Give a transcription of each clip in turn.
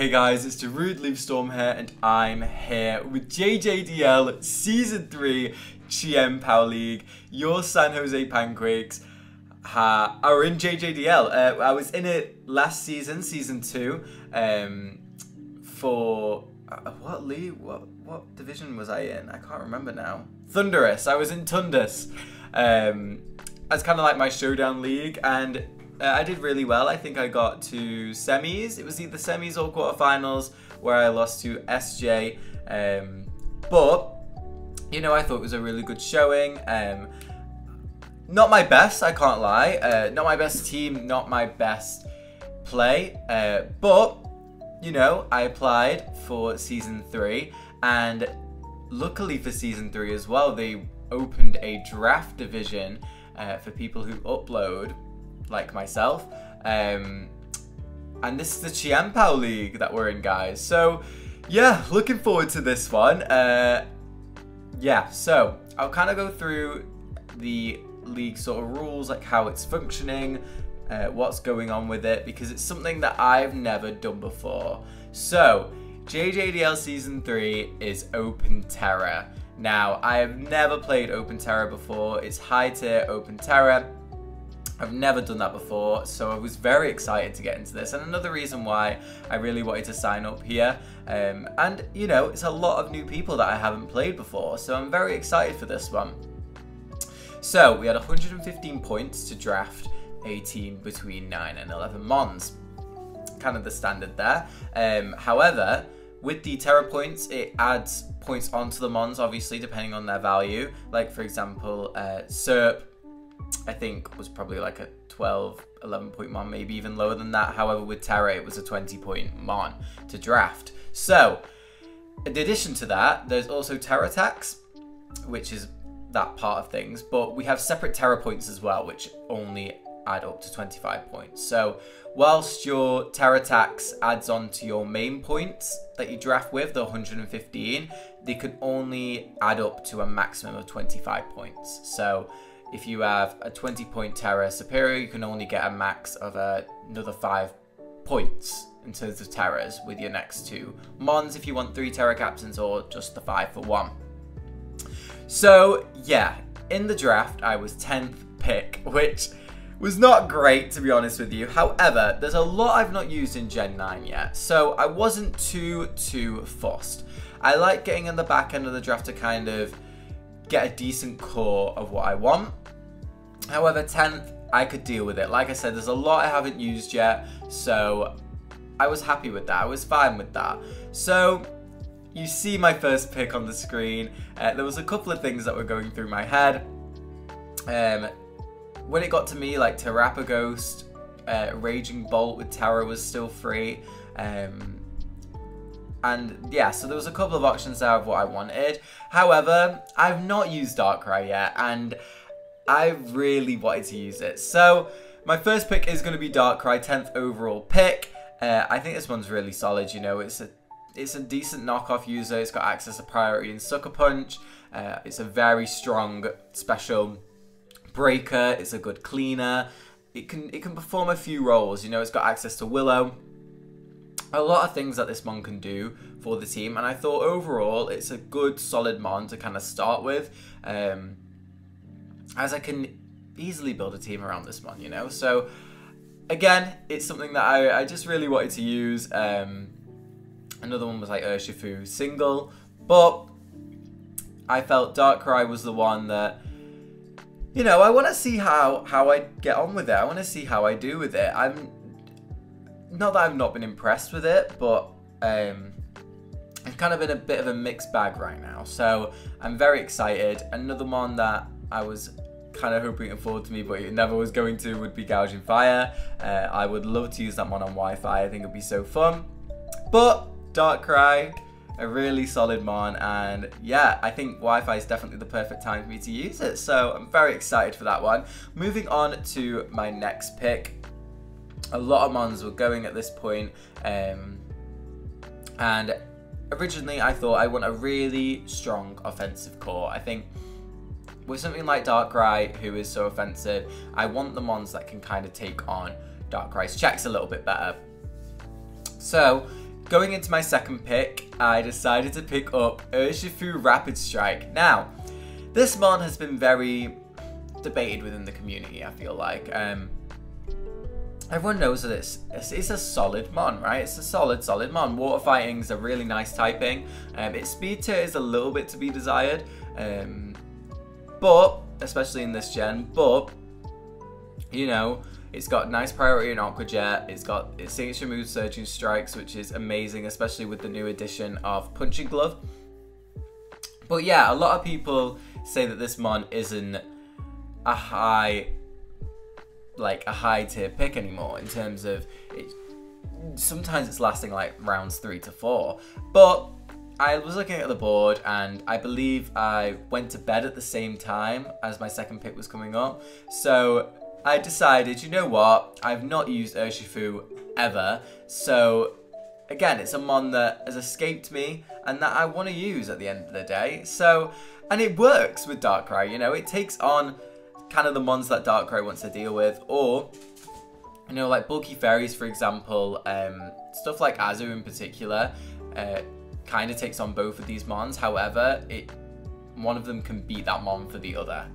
Hey guys, it's DarudeLeafStorm here, and I'm here with JJDL Season 3 Chien-Pao League. Your San Jose Panquakes are in JJDL. I was in it last season, Season 2, for... what league? What division was I in? I can't remember now. Thunderous. I was in Tundus. As kind of like my showdown league, and I did really well. I think I got to semis. It was either semis or quarterfinals where I lost to SJ. But, you know, I thought it was a really good showing. Not my best, I can't lie. Not my best team, not my best play. But, you know, I applied for Season 3. And luckily for Season 3 as well, they opened a draft division for people who upload, like myself, and this is the Chien-Pao League that we're in, guys. So yeah, looking forward to this one. Yeah, so I'll kind of go through the league sort of rules, like how it's functioning, what's going on with it, because it's something that I've never done before. So JJDL Season 3 is Open Tera. Now, I have never played Open Tera before. It's high tier Open Tera. I've never done that before, so I was very excited to get into this, and another reason why I really wanted to sign up here. And, you know, it's a lot of new people that I haven't played before, so I'm very excited for this one. So, we had 115 points to draft a team between 9 and 11 Mons. Kind of the standard there. However, with the Tera points, it adds points onto the Mons, obviously, depending on their value. Like, for example, Serp, I think, was probably like a 12, 11 point Mon, maybe even lower than that. However, with Tera, it was a 20 point Mon to draft. So, in addition to that, there's also Tera tax, which is that part of things. But we have separate Tera points as well, which only add up to 25 points. So whilst your Tera tax adds on to your main points that you draft with, the 115, they can only add up to a maximum of 25 points. So if you have a 20 point Tera superior, you can only get a max of another 5 points in terms of Teras with your next two Mons if you want 3 Tera captains, or just the 5 for 1. So yeah, in the draft I was 10th pick, which was not great, to be honest with you. However, there's a lot I've not used in Gen 9 yet, so I wasn't too fussed. I like getting in the back end of the draft to kind of get a decent core of what I want. However, 10th, I could deal with it. Like I said, there's a lot I haven't used yet, so I was happy with that. I was fine with that. So you see my first pick on the screen. There was a couple of things that were going through my head. When it got to me, like Terrapaghost, Raging Bolt with Tera was still free. And yeah, so there was a couple of options there of what I wanted. However, I've not used Darkrai yet, and I really wanted to use it. So my first pick is going to be Darkrai, 10th overall pick. I think this one's really solid. You know, it's a decent knockoff user. It's got access to priority and Sucker Punch. It's a very strong special breaker. It's a good cleaner. It can perform a few roles. You know, it's got access to Willow. A lot of things that this Mon can do for the team, and I thought overall it's a good solid Mon to kind of start with, as I can easily build a team around this Mon, you know. So again, it's something that I just really wanted to use. Another one was like Urshifu single, but I felt Darkrai was the one that, you know, I want to see how I get on with it. I want to see how I do with it. Not that I've not been impressed with it, but I'm kind of in a bit of a mixed bag right now. So I'm very excited. Another one that I was kind of hoping it would fall to me, but it never was going to, would be Gouging Fire. I would love to use that one on Wi-Fi. I think it would be so fun. But Darkrai, a really solid Mon, and yeah, I think Wi-Fi is definitely the perfect time for me to use it, so I'm very excited for that one. Moving on to my next pick. A lot of Mons were going at this point, and originally I thought I want a really strong offensive core. I think with something like Darkrai, who is so offensive, I want the Mons that can kind of take on Darkrai's checks a little bit better. So going into my second pick, I decided to pick up Urshifu Rapid Strike. Now, this mon has been very debated within the community, I feel like. Everyone knows that it's a solid mon, right? It's a solid mon. Water fighting's a really nice typing. Its speed tier is a little bit to be desired, but especially in this gen. But you know, it's got nice priority in Aqua Jet. It's got its signature move Surging Strikes, which is amazing, especially with the new addition of Punching Glove. But yeah, a lot of people say that this mon isn't a high tier pick anymore in terms of it. Sometimes it's lasting like rounds 3 to 4, but I was looking at the board and I believe I went to bed at the same time as my second pick was coming up, so I decided, you know what, I've not used Urshifu ever, so again, it's a mon that has escaped me and that I want to use at the end of the day. So, and it works with Darkrai, you know, it takes on kind of the mons that Darkrai wants to deal with, or, you know, like bulky fairies, for example, stuff like Azu in particular, kind of takes on both of these mons. However, one of them can beat that mon for the other.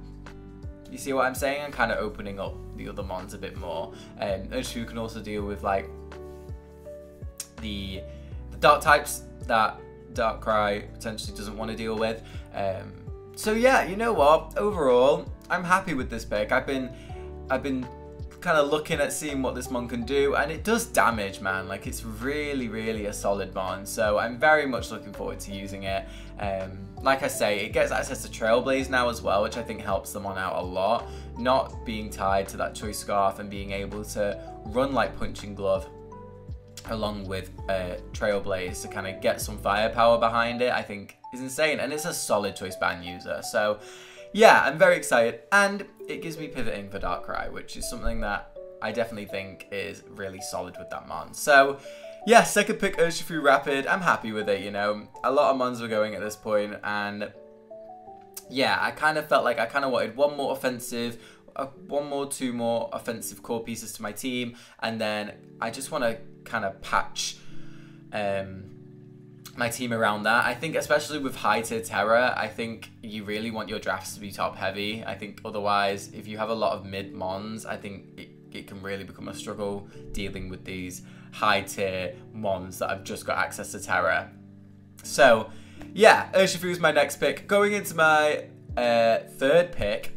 You see what I'm saying? I'm kind of opening up the other mons a bit more. Urshifu can also deal with like the dark types that Darkrai potentially doesn't want to deal with. So yeah, you know what? Overall, I'm happy with this pick. I've been kind of looking at seeing what this mon can do, and it does damage, man. Like, it's really a solid mon, so I'm very much looking forward to using it. Like I say, it gets access to Trailblaze now as well, which I think helps the mon out a lot, not being tied to that Choice Scarf and being able to run like Punching Glove along with Trailblaze to kind of get some firepower behind it, I think is insane. And it's a solid choice band user, so yeah, I'm very excited, and it gives me pivoting for Darkrai, which is something that I definitely think is really solid with that mon. So yeah, second pick Urshifu Rapid, I'm happy with it, you know. A lot of mons were going at this point, and yeah, I kind of felt like I kind of wanted one more offensive, two more offensive core pieces to my team, and then I just want to kind of patch my team around that. I think especially with high tier Tera, I think you really want your drafts to be top heavy. I think otherwise, if you have a lot of mid mons, I think it can really become a struggle dealing with these high tier mons that have just got access to Tera. So yeah, Urshifu is my next pick. Going into my third pick,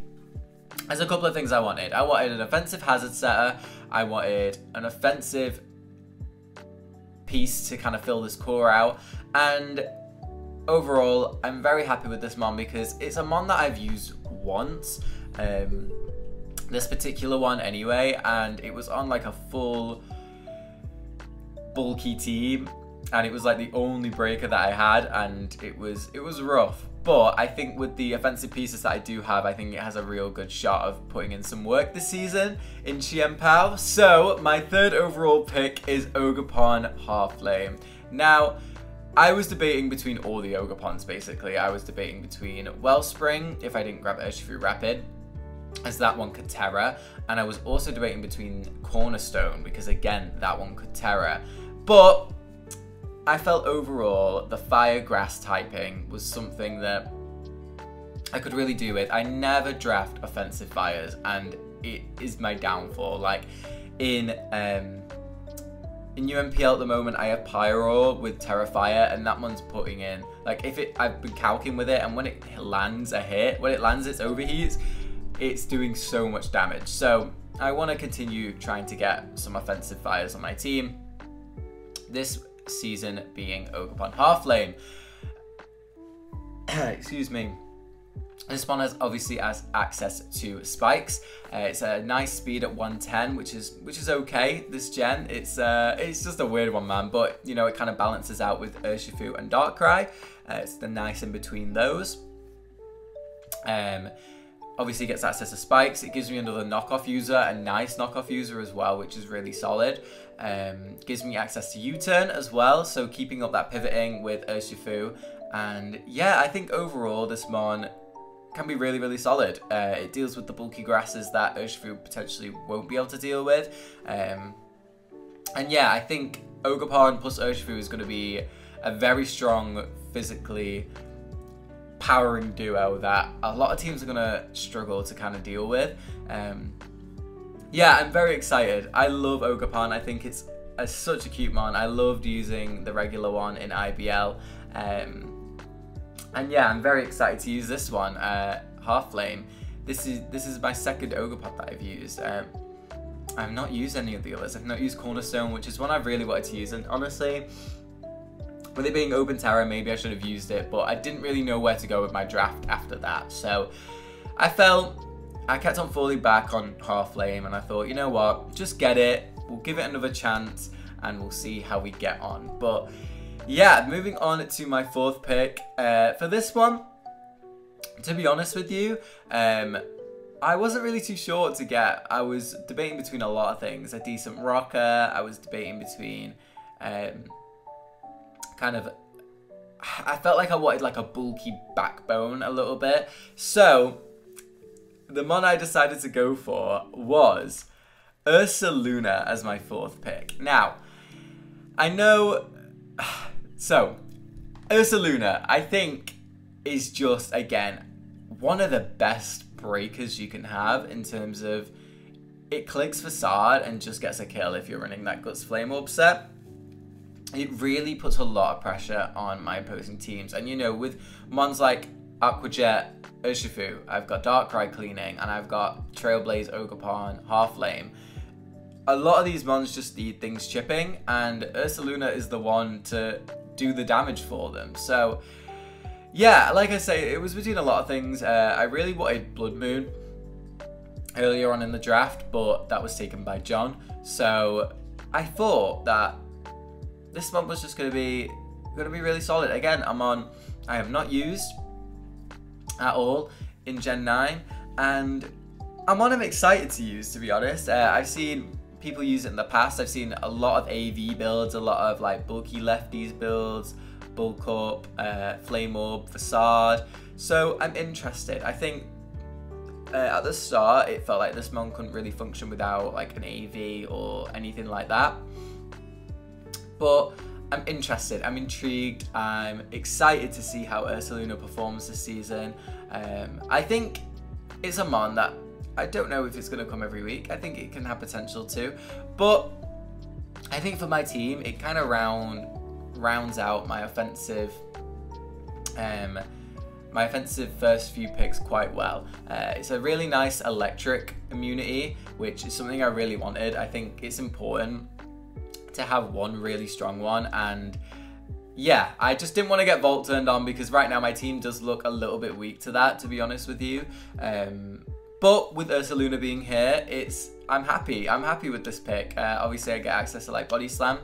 there's a couple of things I wanted. I wanted an offensive hazard setter. I wanted an offensive piece to kind of fill this core out, and overall I'm very happy with this mon because it's a mon that I've used once, this particular one anyway, and it was on like a full bulky team, and it was like the only breaker that I had, and it was rough. But I think with the offensive pieces that I do have, I think it has a real good shot of putting in some work this season in Chien-Pao. So my third overall pick is Ogerpon Halflame. Now, I was debating between all the Ogerpons basically. I was debating between Wellspring, if I didn't grab Urshifu Rapid, as that one could Tera. And I was also debating between Cornerstone, because again, that one could Tera. But I felt overall the fire grass typing was something that I could really do with. I never draft offensive fires, and it is my downfall. Like in UMPL at the moment, I have Pyro with Terrafire, and that one's putting in, like, I've been calcing with it, and when it lands a hit, when it lands its overheats, it's doing so much damage. So I want to continue trying to get some offensive fires on my team this season, being Ogerpon Halflame. Excuse me. This one has obviously access to spikes. It's a nice speed at 110, which is okay this gen. It's just a weird one, man, but you know, it kind of balances out with Urshifu and Darkrai. It's the nice in between those. Obviously gets access to spikes. It gives me another knockoff user, a nice knockoff user as well, which is really solid. Gives me access to U-turn as well, so keeping up that pivoting with Urshifu. And yeah, I think overall this mon can be really solid. It deals with the bulky grasses that Urshifu potentially won't be able to deal with. And yeah, I think Ogerpon plus Urshifu is going to be a very strong, physically powering duo that a lot of teams are going to struggle to kind of deal with. Yeah, I'm very excited. I love Ogerpon. I think it's such a cute mon. I loved using the regular one in IBL. And yeah, I'm very excited to use this one, Half Flame. This is my second Ogerpon that I've used. I've not used any of the others. I've not used Cornerstone, which is one I've really wanted to use. And honestly, with it being Open Tera, maybe I should have used it, but I didn't really know where to go with my draft after that. So I kept on falling back on Half Flame, and I thought, you know what, just get it. We'll give it another chance, and we'll see how we get on. But yeah, moving on to my fourth pick. For this one, to be honest with you, I wasn't really too sure what to get. I was debating between a lot of things. A decent rocker. I was debating between I felt like I wanted like a bulky backbone a little bit. So the mon I decided to go for was Ursaluna as my fourth pick. Now, I know... So, Ursaluna, I think, is just, again, one of the best breakers you can have in terms of it clicks Facade and just gets a kill if you're running that Guts Flame Orb set. It really puts a lot of pressure on my opposing teams. And you know, with mons like Aquajet, Urshifu, I've got Darkrai cleaning, and I've got Trailblaze, Ogerpon, Half Flame. A lot of these mons just need things chipping, and Ursaluna is the one to do the damage for them. So yeah, like I say, it was between a lot of things. I really wanted Blood Moon earlier on in the draft, but that was taken by John. So I thought that this one was just going to be really solid. Again, I have not used at all in Gen 9, and I'm excited to use, to be honest. I've seen people use it in the past. I've seen a lot of AV builds, a lot of like bulky lefties builds, Bulk Up, Flame Orb, Facade. So I'm interested. I think at the start it felt like this mon couldn't really function without like an AV or anything like that. But I'm interested, I'm intrigued, I'm excited to see how Ursaluna performs this season. I think it's a mon that I don't know if it's going to come every week. I think it can have potential too. But I think for my team, it kind of rounds out my offensive first few picks quite well. It's a really nice electric immunity, which is something I really wanted. I think it's important to have one really strong one, and yeah, I just didn't want to get Volt turned on because right now my team does look a little bit weak to that, to be honest with you. But with Ursaluna being here, I'm happy with this pick. Obviously I get access to like Body Slam,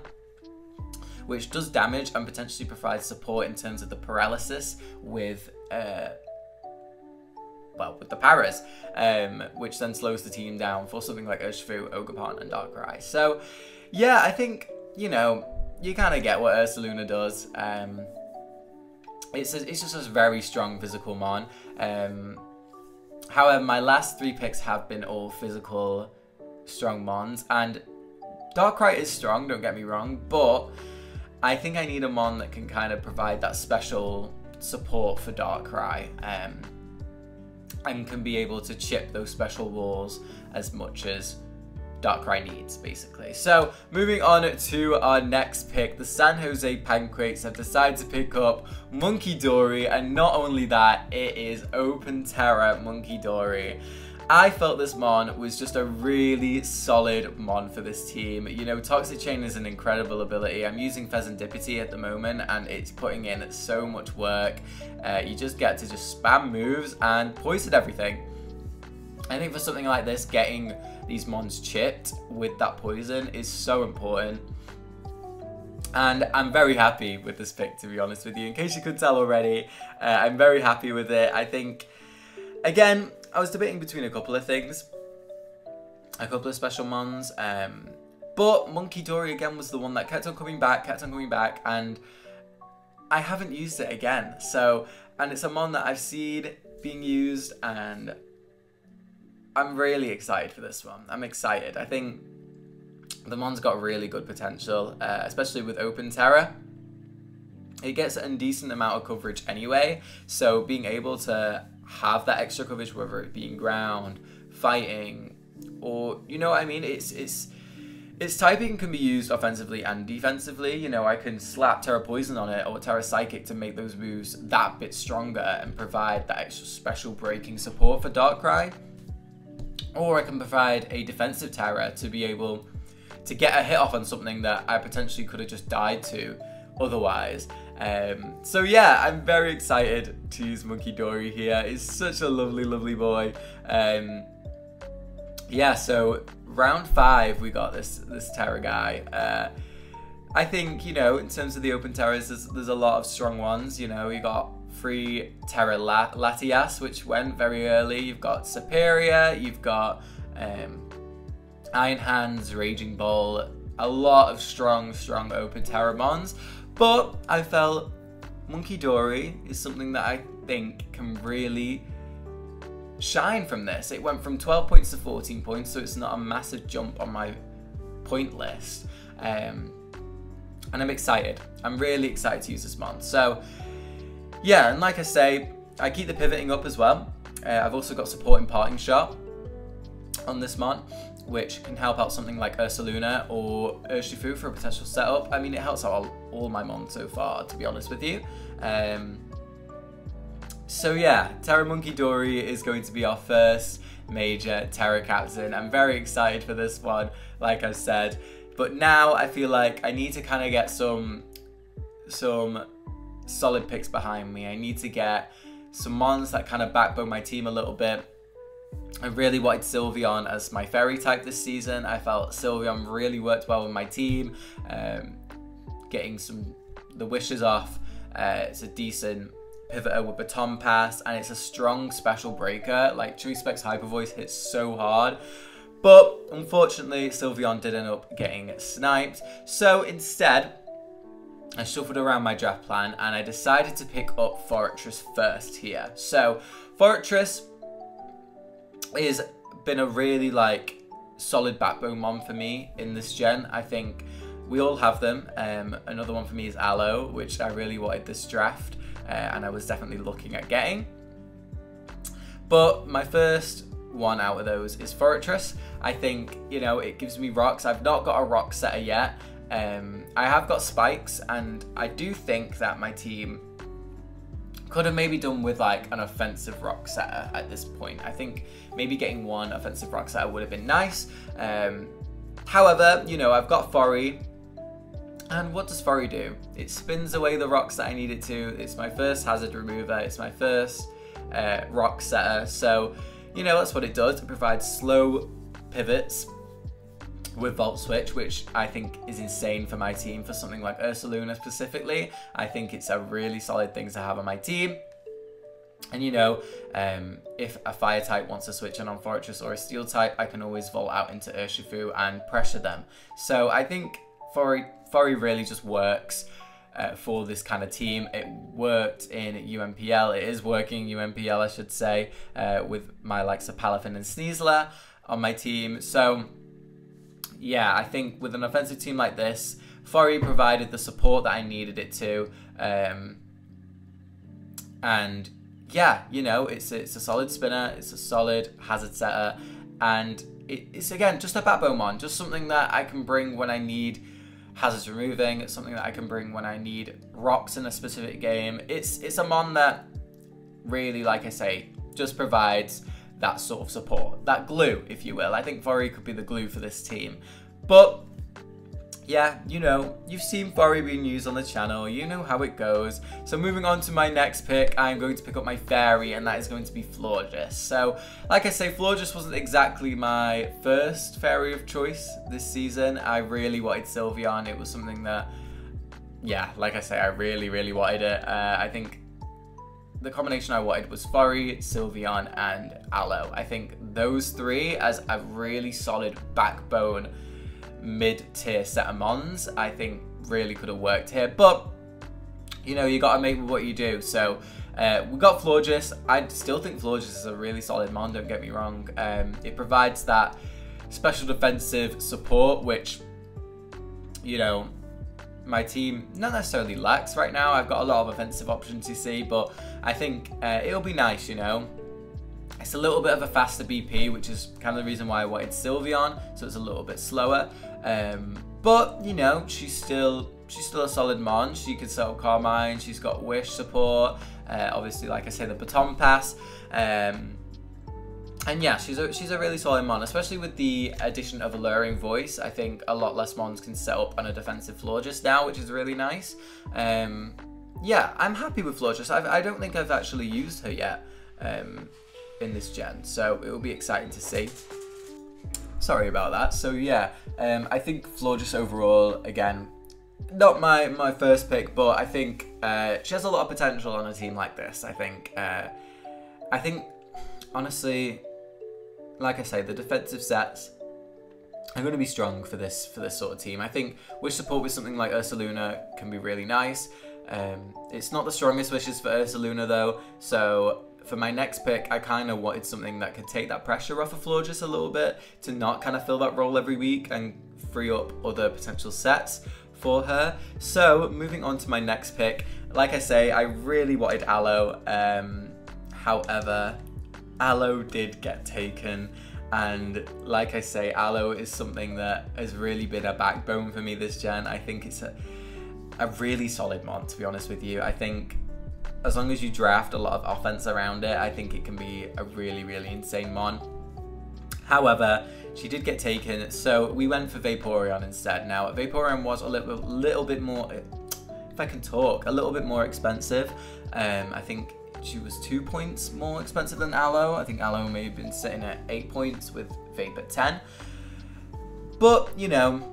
which does damage and potentially provides support in terms of the paralysis with the paras, which then slows the team down for something like Urshifu, Ogerpon, and Darkrai. So yeah, I think, you know, you kind of get what Ursaluna does. It's just a very strong physical mon. However, my last three picks have been all physical, strong mons, and Darkrai is strong, don't get me wrong, but I think I need a mon that can kind of provide that special support for Darkrai, and can be able to chip those special walls as much as Darkrai needs, basically. So moving on to our next pick, the San Jose Panquakes have decided to pick up Munkidori, and not only that, it is Open Tera Munkidori. I felt this mon was just a really solid mon for this team. You know, Toxic Chain is an incredible ability. I'm using Pheasantipity at the moment, and it's putting in so much work. You just get to just spam moves and poison everything. I think for something like this, getting these mons chipped with that poison is so important. And I'm very happy with this pick, to be honest with you. In case you could tell already, I'm very happy with it. I think, again, I was debating between a couple of things, a couple of special mons, but Munkidori again was the one that kept on coming back, and I haven't used it again. So, and it's a mon that I've seen being used, and I'm really excited for this one. I'm excited. I think The mon's got really good potential, especially with open tera. It gets a decent amount of coverage anyway, so being able to have that extra coverage, whether it be ground, fighting, or, you know what I mean, its typing can be used offensively and defensively. You know, I can slap Tera Poison on it or Tera Psychic to make those moves that bit stronger and provide that extra special breaking support for Darkrai. Or I can provide a defensive Tera to be able to get a hit off on something that I potentially could have just died to otherwise. So yeah, I'm very excited to use Munkidori here. He's such a lovely, lovely boy. Yeah, so round 5 we got this Tera guy. I think, you know, in terms of the open Teras, there's a lot of strong ones. You know, you got 3 Tera Latias, which went very early. You've got Superior, you've got Iron Hands, Raging Bull, a lot of strong open Tera mons. But I felt Munkidori is something that I think can really shine from this. It went from 12 points to 14 points, so it's not a massive jump on my point list. And I'm excited. I'm really excited to use this mon. So yeah, and like I say, I keep the pivoting up as well. I've also got supporting Parting Shot on this mon, which can help out something like Ursaluna or Urshifu for a potential setup. I mean, it helps out all my mons so far, to be honest with you. So yeah, Tera Munkidori is going to be our first major Tera captain. I'm very excited for this one, like I said. But now I feel like I need to kind of get some solid picks behind me. I need to get some mons that kind of backbone my team a little bit. I really wanted Sylveon as my fairy type this season. I felt Sylveon really worked well with my team. Getting the wishes off. It's a decent pivoter with Baton Pass, and it's a strong special breaker. Like, True Specs Hyper Voice hits so hard. But unfortunately, Sylveon did end up getting sniped. So instead, I shuffled around my draft plan and I decided to pick up Fortress first here. So Fortress has been a really solid backbone mon for me in this gen. I think we all have them. Another one for me is Aloe, which I really wanted this draft, and I was definitely looking at getting. But my first one out of those is Fortress. I think, you know, it gives me rocks. I've not got a rock setter yet. I have got spikes, and I do think that my team could have maybe done with an offensive rock setter at this point. I think maybe getting one offensive rock setter would have been nice. However, you know, I've got Fori, and what does Fori do? It spins away the rocks that I need it to. It's my first hazard remover. It's my first rock setter. So, you know, that's what it does. It provides slow pivots with Volt Switch, which I think is insane for my team, for something like Ursaluna specifically. I think it's a really solid thing to have on my team. And, you know, if a fire type wants to switch in on Fortress or a steel type, I can always Volt out into Urshifu and pressure them. So I think Fori really just works for this kind of team. It worked in UMPL. It is working in UMPL, I should say, with my likes of Palafin and Sneasler on my team. So yeah, I think with an offensive team like this, Fori provided the support that I needed it to. And yeah, you know, it's a solid spinner, it's a solid hazard setter, and it's again just a backbone mon, just something that I can bring when I need hazards removing. It's something that I can bring when I need rocks in a specific game. It's a mon that really, like I say, just provides that sort of support, that glue, if you will. I think Fori could be the glue for this team. But yeah, you know, you've seen Fori being used on the channel, you know how it goes. So moving on to my next pick, I'm going to pick up my fairy, and that is going to be Florges. So like I say, Florges wasn't exactly my first fairy of choice this season. I really wanted Sylveon. It was something that, yeah, like I say, I really wanted it. I think the combination I wanted was Fori, Sylveon, and Aloe. I think those three as a really solid backbone mid-tier set of mons, I think really could have worked here. But, you know, you got to make with what you do. So we got Florges. I still think Florges is a really solid mon, don't get me wrong. It provides that special defensive support, which, you know, my team not necessarily lacks right now. I've got a lot of offensive options, you see, but I think it'll be nice, you know. It's a little bit of a faster BP, which is kind of the reason why I wanted Sylveon, so it's a little bit slower. But, you know, she's still a solid mon. She can sell Carmine, she's got Wish support, obviously, like I say, the Baton Pass. And yeah, she's a really solid mon, especially with the addition of Alluring Voice. I think a lot less mons can set up on a defensive Florges now, which is really nice. Yeah, I'm happy with Florges. I don't think I've actually used her yet in this gen, so it will be exciting to see. Sorry about that. So yeah, I think Florges overall, again, not my first pick, but I think she has a lot of potential on a team like this. I think honestly, like I say, the defensive sets are going to be strong for this sort of team. I think Wish support with something like Ursaluna can be really nice. It's not the strongest wishes for Ursaluna though, so for my next pick, I kind of wanted something that could take that pressure off of Florges a little bit, to not kind of fill that role every week and free up other potential sets for her. So moving on to my next pick, like I say, I really wanted Aloe. However, Aloe did get taken, and like I say, Aloe is something that has really been a backbone for me this gen. I think it's a really solid mon, to be honest with you. I think as long as you draft a lot of offense around it, I think it can be a really, really insane mon. However, she did get taken, so we went for Vaporeon instead. Now, Vaporeon was a little bit more, if I can talk, a little bit more expensive. I think she was 2 points more expensive than Aloe. I think Aloe may have been sitting at 8 points with Vape at 10. But, you know,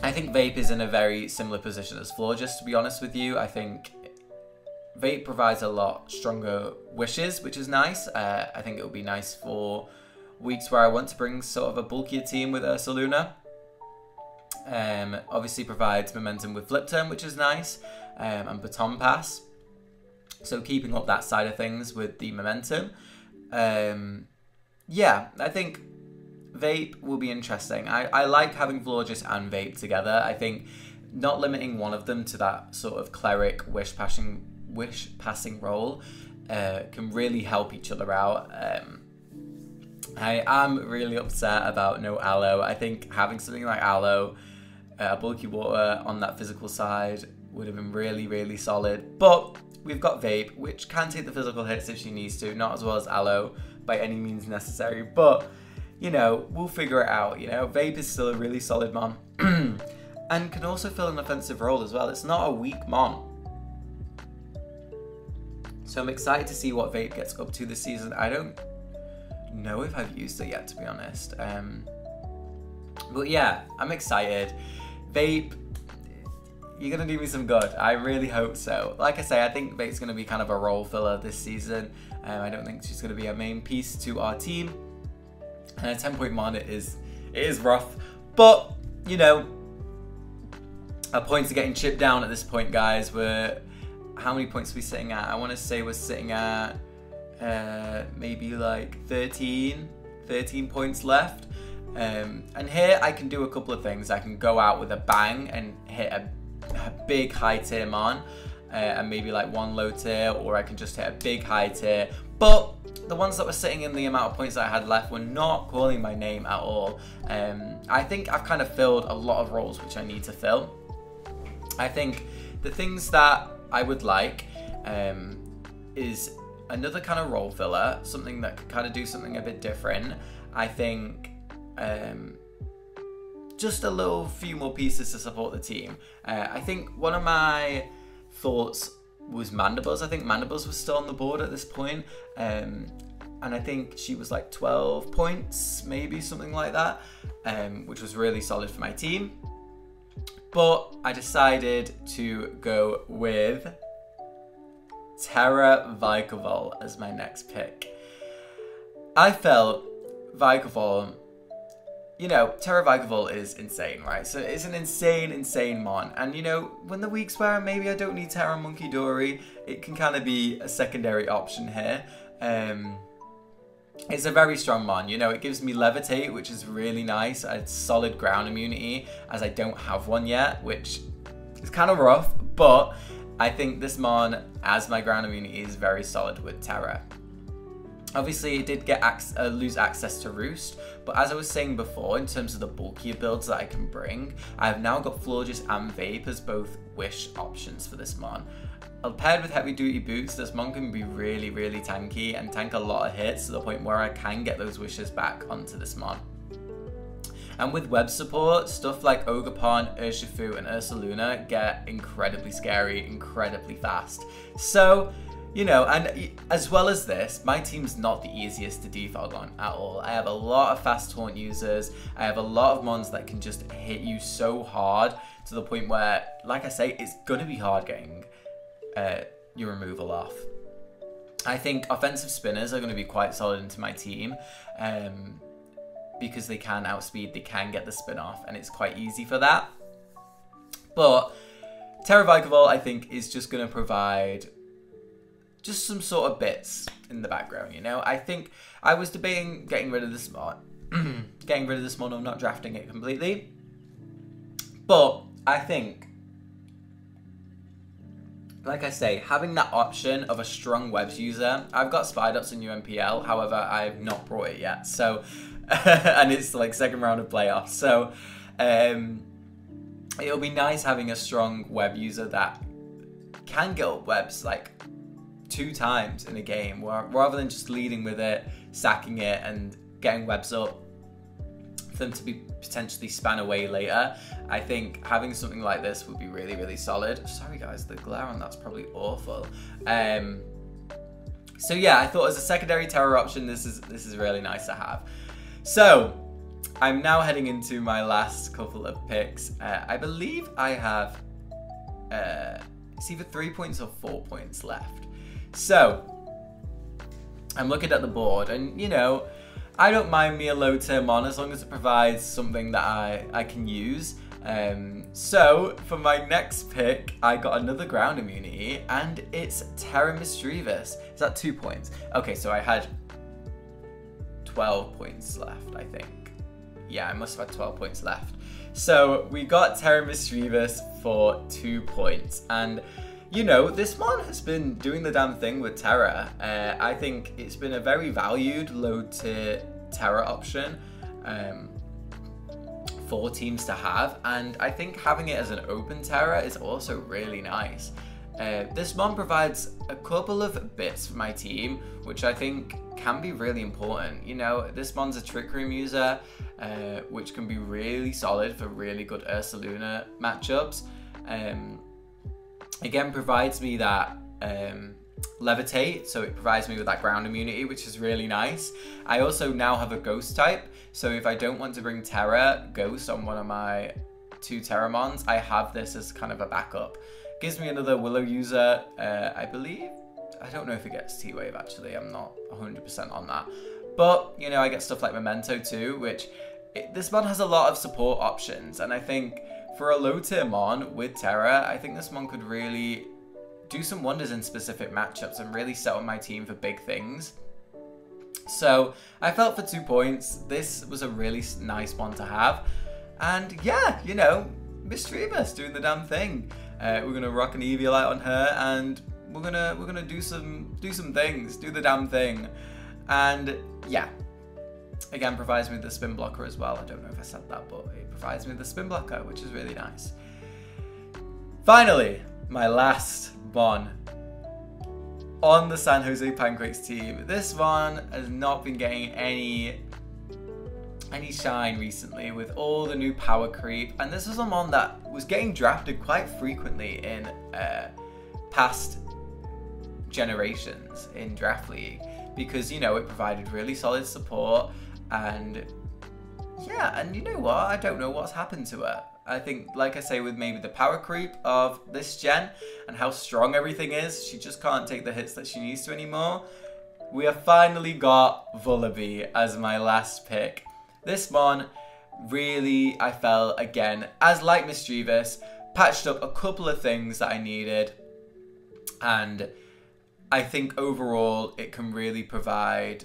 I think Vape is in a very similar position as Florges, to be honest with you. I think Vape provides a lot stronger wishes, which is nice. I think it would be nice for weeks where I want to bring sort of a bulkier team with Ursaluna. Obviously provides momentum with Flip Turn, which is nice, and Baton Pass. So keeping up that side of things with the momentum. Yeah, I think Vape will be interesting. I like having Florges and Vape together. I think not limiting one of them to that sort of cleric wish passing role can really help each other out. I am really upset about no Aloe. I think having something like Aloe, bulky water on that physical side would have been really, really solid. But we've got Vape, which can take the physical hits if she needs to, not as well as Aloe by any means necessary. But, you know, we'll figure it out. You know, Vape is still a really solid mon and can also fill an offensive role as well. It's not a weak mon. So I'm excited to see what Vape gets up to this season. I don't know if I've used it yet, to be honest. But yeah, I'm excited. Vape, you're going to do me some good. I really hope so. Like I say, I think Vape's going to be kind of a role filler this season. I don't think she's going to be a main piece to our team. And a 10-point mon, it is rough. But, you know, our points are getting chipped down at this point, guys. How many points are we sitting at? I want to say we're sitting at maybe like 13 points left. And here I can do a couple of things. I can go out with a bang and hit a big high tier mon, and maybe like one low tier, or I can just hit a big high tier. But the ones that were sitting in the amount of points that I had left were not calling my name at all. I think I've kind of filled a lot of roles which I need to fill. I think the things that I would like is another kind of role filler, something that could kind of do something a bit different. I think just a few more pieces to support the team. I think one of my thoughts was Mandibuzz. I think Mandibuzz was still on the board at this point. And I think she was like 12 points, maybe something like that, which was really solid for my team. But I decided to go with Tera Vikavolt as my next pick. I felt Vikavolt, you know, Tera Vikavolt is insane, right? So it's an insane mon. And you know, when the weeks where maybe I don't need Tera Monkey Dory, it can kind of be a secondary option here. It's a very strong mon. You know, it gives me Levitate, which is really nice. It's solid ground immunity, as I don't have one yet, which is kind of rough, but I think this mon, as my ground immunity, is very solid with Tera. Obviously, it did get lose access to Roost, but as I was saying before, in terms of the bulkier builds that I can bring, I have now got Florges and Vape as both wish options for this mon. Paired with heavy duty boots, this mon can be really, really tanky and tank a lot of hits to the point where I can get those wishes back onto this mon. And with web support, stuff like Ogerpon, Urshifu, and Ursaluna get incredibly scary, incredibly fast. So, you know, and as well as this, my team's not the easiest to defog on at all. I have a lot of fast taunt users. I have a lot of mons that can just hit you so hard to the point where, like I say, it's gonna be hard getting your removal off. I think offensive spinners are going to be quite solid into my team because they can outspeed, they can get the spin off, and it's quite easy for that. But Tera Vikavolt, I think, is just going to provide just some sort of bits in the background, you know? I think I was debating getting rid of this mod, or not drafting it completely. But I think, like I say, having that option of a strong webs user, I've got Spidots in UMPL, however, I've not brought it yet, so, and it's like second round of playoffs, so, it'll be nice having a strong web user that can get up webs like 2 times in a game, rather than just leading with it, sacking it, and getting webs up for them to be potentially span away later. I think having something like this would be really, really solid. Sorry guys, the glare on that's probably awful. So yeah, I thought as a secondary Tera option, this is really nice to have. So I'm now heading into my last couple of picks. I believe I have it's either 3 points or 4 points left. So I'm looking at the board, and you know, I don't mind me a low tier mon as long as it provides something that I can use. So for my next pick, I got another ground immunity, and it's Tera Mischievous. Is that 2 points? Okay, so I had 12 points left, I think. Yeah, I must have had 12 points left. So we got Tera Mischievous for 2 points, and you know, this mon has been doing the damn thing with Tera. I think it's been a very valued low tier Tera option for teams to have, and I think having it as an open Tera is also really nice. This mon provides a couple of bits for my team, which I think can be really important. You know, this mon's a Trick Room user, which can be really solid for really good Ursaluna matchups. Again, provides me that Levitate, so it provides me with that ground immunity, which is really nice. I also now have a Ghost type, so if I don't want to bring Tera Ghost on one of my 2 Teramons, I have this as kind of a backup. Gives me another Willow user, I believe. I don't know if it gets T-Wave actually, I'm not 100% on that. But, you know, I get stuff like Memento too, which this mon has a lot of support options, and I think for a low tier mon with Tera, I think this mon could really do some wonders in specific matchups and really set up my team for big things. So I felt for 2 points, this was a really nice one to have. And yeah, you know, Mischievous doing the damn thing. We're gonna rock an Eviolite on her, and we're gonna do some things, do the damn thing. And yeah, again, provides me with the spin blocker as well. I don't know if I said that, but it provides me with the spin blocker, which is really nice. Finally, my last mon on the San Jose Panquakes team. This one has not been getting any shine recently with all the new power creep, and this was a mon that was getting drafted quite frequently in past generations in Draft League, because, you know, it provided really solid support. And yeah, and you know what? I don't know what's happened to her. I think, like I say, with maybe the power creep of this gen and how strong everything is, she just can't take the hits that she needs to anymore. We have finally got Vullaby as my last pick. This mon really, I felt, again, as like Mischievous, patched up a couple of things that I needed, and I think overall it can really provide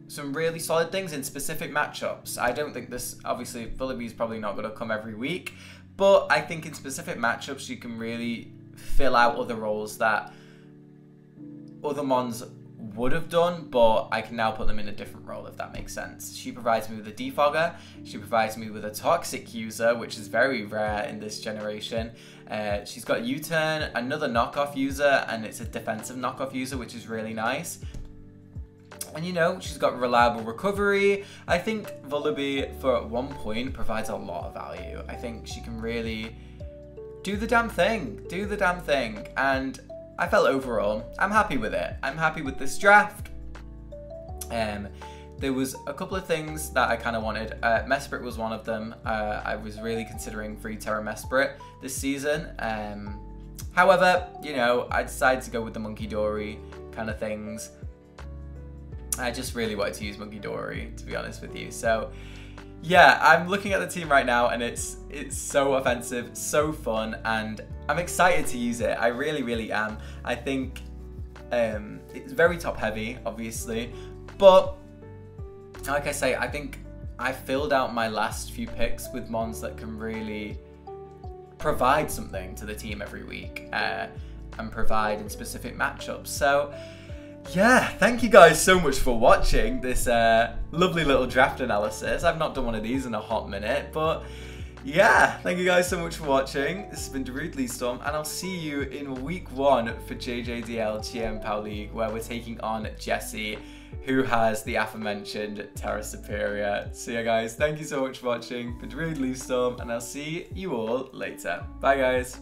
some really solid things in specific matchups. I don't think this, obviously, BABYYYY is probably not going to come every week, but I think in specific matchups you can really fill out other roles that other mons would have done, but I can now put them in a different role, if that makes sense. She provides me with a defogger, she provides me with a toxic user, which is very rare in this generation. She's got U-turn, another knockoff user, and it's a defensive knockoff user, which is really nice. And you know, she's got reliable recovery. I think BABYYYY, for at 1 point, provides a lot of value. I think she can really do the damn thing, and I felt overall, I'm happy with it. I'm happy with this draft. There was a couple of things that I kind of wanted. Mesprit was one of them. I was really considering free Tera Mesprit this season. However, you know, I decided to go with the Monkey Dory kind of things. I just really wanted to use Monkey Dory, to be honest with you. So yeah, I'm looking at the team right now, and it's so offensive, so fun, and I'm excited to use it. I really, really am. I think it's very top heavy, obviously, but like I say, I think I filled out my last few picks with mons that can really provide something to the team every week and provide in specific matchups. So yeah, thank you guys so much for watching this lovely little draft analysis. I've not done one of these in a hot minute, but yeah, thank you guys so much for watching. This has been DarudeLeafStorm, and I'll see you in week 1 for JJDL GM Power League, where we're taking on Jessie, who has the aforementioned Tera Superior. So yeah guys, thank you so much for watching for DarudeLeafStorm, and I'll see you all later. Bye guys.